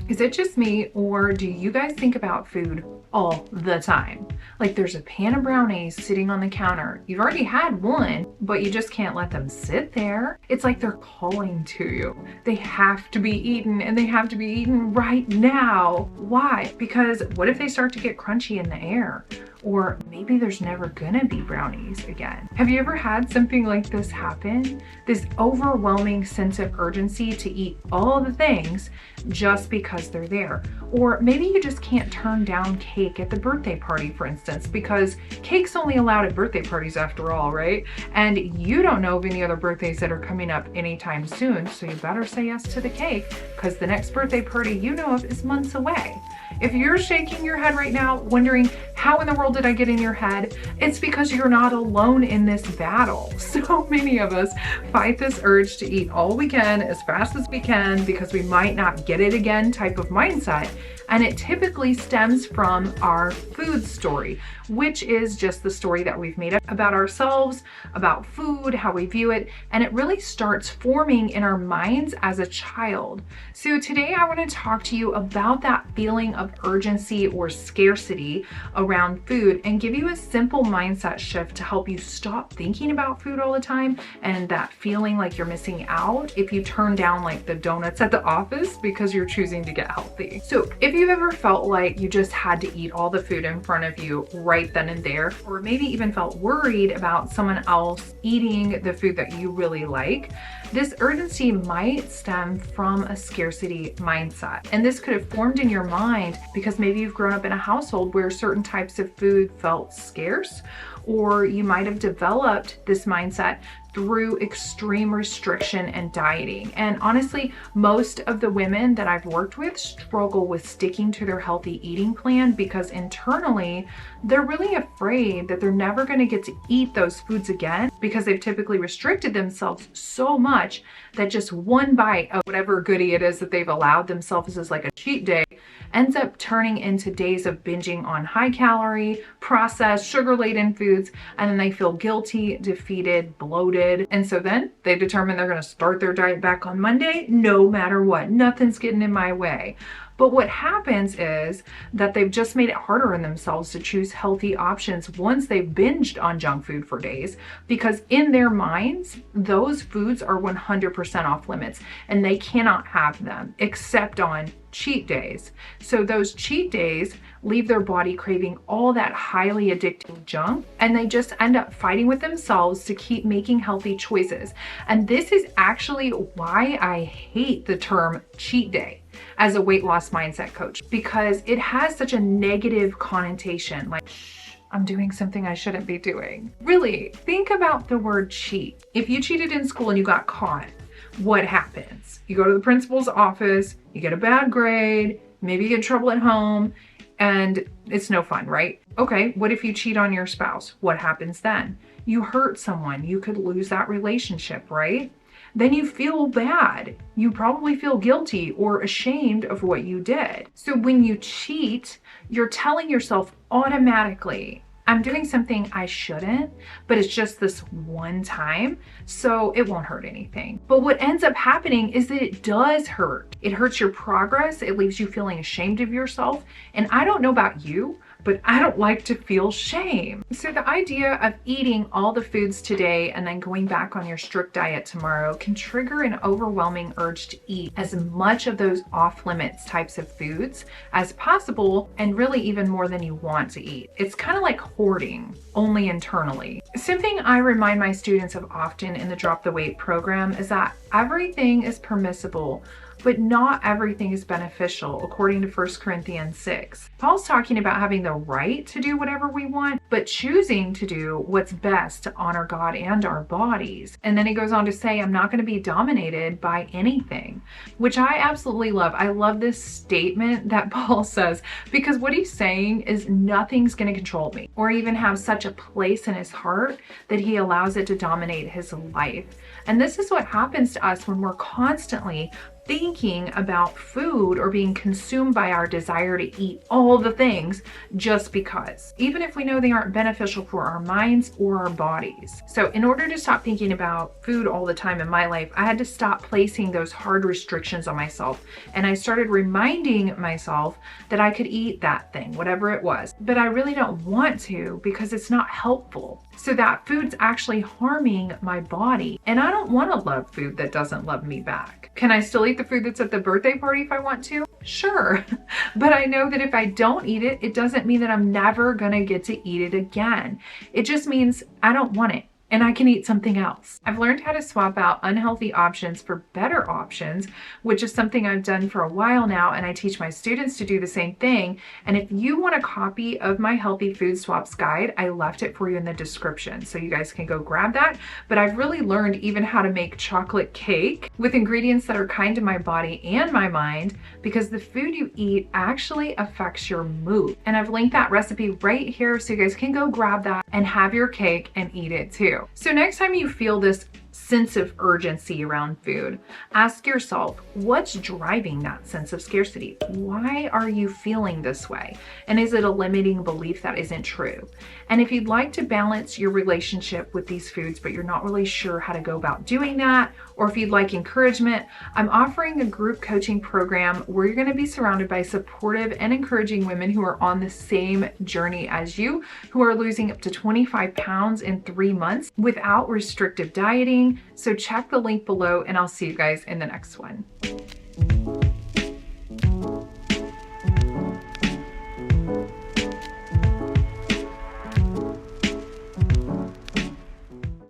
Is it just me, or do you guys think about food all the time? Like there's a pan of brownies sitting on the counter. You've already had one, but you just can't let them sit there. It's like they're calling to you. They have to be eaten, and they have to be eaten right now. Why? Because what if they start to get crunchy in the air? Or maybe there's never gonna be brownies again. Have you ever had something like this happen? This overwhelming sense of urgency to eat all the things just because they're there. Or maybe you just can't turn down cake at the birthday party, for instance, because cake's only allowed at birthday parties after all, right? And you don't know of any other birthdays that are coming up anytime soon, so you better say yes to the cake, because the next birthday party you know of is months away. If you're shaking your head right now, wondering how in the world did I get in your head, it's because you're not alone in this battle. So many of us fight this urge to eat all we can as fast as we can because we might not get it again type of mindset. And it typically stems from our food story, which is just the story that we've made up about ourselves, about food, how we view it, and it really starts forming in our minds as a child. So today I want to talk to you about that feeling of urgency or scarcity around food and give you a simple mindset shift to help you stop thinking about food all the time and that feeling like you're missing out if you turn down like the donuts at the office because you're choosing to get healthy. So if you've ever felt like you just had to eat all the food in front of you right then and there, or maybe even felt worried about someone else eating the food that you really like, this urgency might stem from a scarcity mindset. And this could have formed in your mind because maybe you've grown up in a household where certain types of food felt scarce, or you might have developed this mindset through extreme restriction and dieting. And honestly, most of the women that I've worked with struggle with sticking to their healthy eating plan because internally, they're really afraid that they're never gonna get to eat those foods again because they've typically restricted themselves so much that just one bite of whatever goodie it is that they've allowed themselves as like a cheat day ends up turning into days of binging on high calorie, processed, sugar-laden foods, and then they feel guilty, defeated, bloated. And so then they determine they're gonna start their diet back on Monday, no matter what, nothing's getting in my way. But what happens is that they've just made it harder on themselves to choose healthy options once they've binged on junk food for days, because in their minds, those foods are 100% off limits and they cannot have them except on cheat days. So those cheat days leave their body craving all that highly addictive junk, and they just end up fighting with themselves to keep making healthy choices. And this is actually why I hate the term cheat day as a weight loss mindset coach, because it has such a negative connotation, like, I'm doing something I shouldn't be doing. Really, think about the word cheat. If you cheated in school and you got caught, what happens? You go to the principal's office, you get a bad grade, maybe you get in trouble at home, and it's no fun, right? Okay, what if you cheat on your spouse? What happens then? You hurt someone, you could lose that relationship, right? Then you feel bad. You probably feel guilty or ashamed of what you did. So when you cheat, you're telling yourself automatically, I'm doing something I shouldn't, but it's just this one time, so it won't hurt anything. But what ends up happening is that it does hurt. It hurts your progress. It leaves you feeling ashamed of yourself. And I don't know about you, but I don't like to feel shame. So the idea of eating all the foods today and then going back on your strict diet tomorrow can trigger an overwhelming urge to eat as much of those off limits types of foods as possible, and really even more than you want to eat. It's kind of like hoarding, only internally. Something I remind my students of often in the Drop the Weight program is that everything is permissible, but not everything is beneficial, according to 1 Corinthians 6. Paul's talking about having the right to do whatever we want, but choosing to do what's best to honor God and our bodies. And then he goes on to say, I'm not going to be dominated by anything, which I absolutely love. I love this statement that Paul says, because what he's saying is nothing's going to control me or even have such a place in his heart that he allows it to dominate his life. And this is what happens to us when we're constantly thinking about food or being consumed by our desire to eat all the things just because, even if we know they aren't beneficial for our minds or our bodies. So in order to stop thinking about food all the time in my life, I had to stop placing those hard restrictions on myself. And I started reminding myself that I could eat that thing, whatever it was, but I really don't want to because it's not helpful. So that food's actually harming my body. And I don't want to love food that doesn't love me back. Can I still eat the food that's at the birthday party if I want to? Sure. But I know that if I don't eat it, it doesn't mean that I'm never gonna get to eat it again. It just means I don't want it, and I can eat something else. I've learned how to swap out unhealthy options for better options, which is something I've done for a while now, and I teach my students to do the same thing. And if you want a copy of my Healthy Food Swaps guide, I left it for you in the description, so you guys can go grab that. But I've really learned even how to make chocolate cake with ingredients that are kind to my body and my mind, because the food you eat actually affects your mood. And I've linked that recipe right here so you guys can go grab that and have your cake and eat it too. So next time you feel this sense of urgency around food, ask yourself, what's driving that sense of scarcity? Why are you feeling this way? And is it a limiting belief that isn't true? And if you'd like to balance your relationship with these foods, but you're not really sure how to go about doing that, or if you'd like encouragement, I'm offering a group coaching program where you're going to be surrounded by supportive and encouraging women who are on the same journey as you, who are losing up to 25 pounds in 3 months without restrictive dieting. So check the link below, and I'll see you guys in the next one.